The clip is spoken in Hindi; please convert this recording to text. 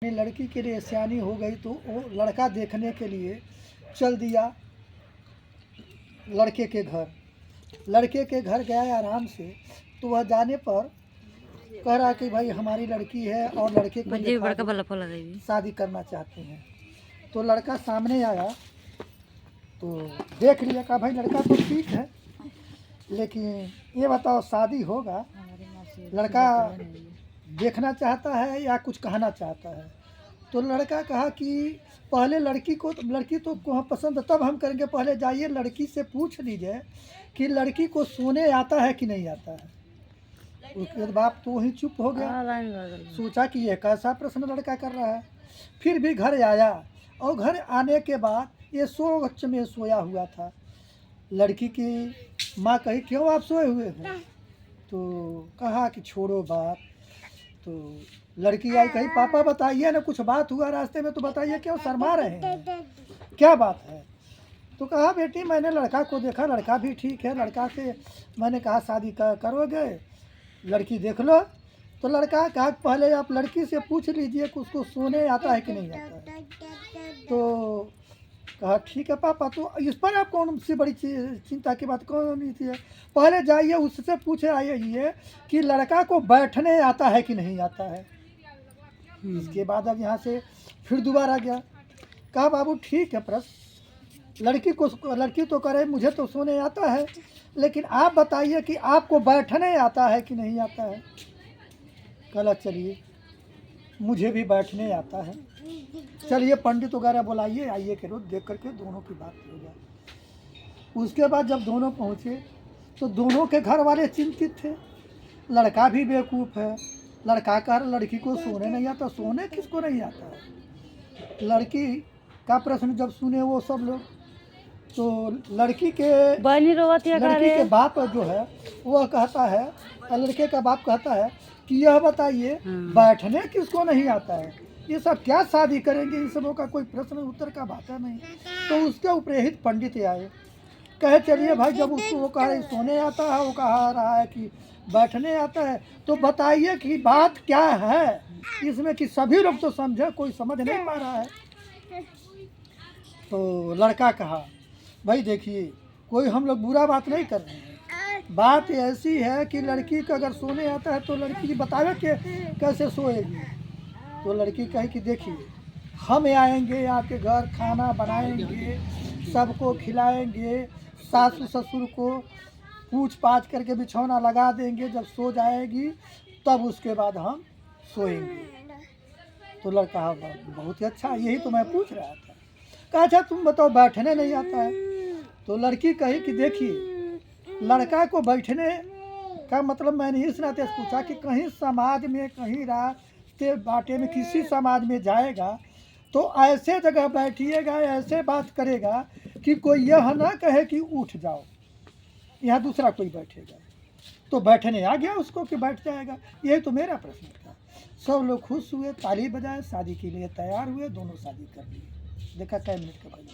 अपनी लड़की के लिए सियानी हो गई तो वो लड़का देखने के लिए चल दिया लड़के के घर। लड़के के घर गया आराम से, तो वह जाने पर कह रहा कि भाई हमारी लड़की है और लड़के को शादी करना चाहते हैं। तो लड़का सामने आया तो देख लिया, कहा भाई लड़का तो ठीक है, लेकिन ये बताओ शादी होगा? लड़का देखना चाहता है या कुछ कहना चाहता है? तो लड़का कहा कि पहले लड़की तो को पसंद है तब हम करेंगे, पहले जाइए लड़की से पूछ लीजिए कि लड़की को सोने आता है कि नहीं आता है। उसके बाप तो वहीं चुप हो गया, सोचा कि यह कैसा प्रश्न लड़का कर रहा है। फिर भी घर आया और घर आने के बाद ये सोच में सोया हुआ था। लड़की की माँ कही क्यों आप सोए हुए हैं? तो कहा कि छोड़ो बात। तो लड़की आई, कही पापा बताइए ना, कुछ बात हुआ रास्ते में तो बताइए, क्यों शर्मा रहे हैं, क्या बात है? तो कहा बेटी मैंने लड़का को देखा, लड़का भी ठीक है, लड़का से मैंने कहा शादी करोगे, लड़की देख लो। तो लड़का कहा पहले आप लड़की से पूछ लीजिए कि उसको सोने आता है कि नहीं आता है। तो कहा ठीक है पापा, तो इस पर आप कौन सी बड़ी चिंता की बात कौन सी है? पहले जाइए उससे पूछे आइए कि लड़का को बैठने आता है कि नहीं आता है। इसके बाद अब यहाँ से फिर दोबारा गया, कहा बाबू ठीक है प्रश्न, लड़की तो करे मुझे तो सोने आता है, लेकिन आप बताइए कि आपको बैठने आता है कि नहीं आता है। कहा चलिए मुझे भी बैठने आता है, चलिए पंडित वगैरह बुलाइए, आइए के रोज देख करके दोनों की बात हो जाए। उसके बाद जब दोनों पहुँचे तो दोनों के घर वाले चिंतित थे। लड़का भी बेवकूफ़ है, लड़का कह लड़की को सोने नहीं आता, सोने किसको नहीं आता है। लड़की का प्रश्न जब सुने वो सब लोग, तो लड़की के बाप जो है वह कहता है, लड़के का बाप कहता है कि यह बताइए बैठने किसको नहीं आता है, ये सब क्या शादी करेंगे, इन सबों का कोई प्रश्न उत्तर का बात है नहीं। तो उसके उपरेहित पंडित आए, कहे चलिए भाई जब उसको वो कह रहे सोने आता है, वो कहा रहा है कि बैठने आता है, तो बताइए कि बात क्या है इसमें कि सभी लोग तो समझे, कोई समझ नहीं पा रहा है। तो लड़का कहा भाई देखिए कोई हम लोग बुरा बात नहीं कर रहे हैं, बात ऐसी है कि लड़की का अगर सोने आता है तो लड़की बतावे कि कैसे सोएगी। तो लड़की कही कि देखिए हम आएंगे आपके घर, खाना बनाएंगे, सबको खिलाएंगे, सासू ससुर को पूछ पाछ करके बिछौना लगा देंगे, जब सो जाएगी तब उसके बाद हम सोएंगे। तो लड़का बहुत ही अच्छा, यही तो मैं पूछ रहा था। कहा अच्छा तुम बताओ बैठने नहीं आता है? तो लड़की कही कि देखिए लड़का को बैठने का मतलब मैंने इस नाते पूछा कि कहीं समाज में, कहीं रास्ते बाटे में किसी समाज में जाएगा तो ऐसे जगह बैठिएगा, ऐसे बात करेगा कि कोई यह ना कहे कि उठ जाओ, यहाँ दूसरा कोई बैठेगा। तो बैठने आ गया उसको कि बैठ जाएगा, यही तो मेरा प्रश्न था। सब लोग खुश हुए, ताली बजाए, शादी के लिए तैयार हुए, दोनों शादी कर लिए। देखा कै मिनट के बाद।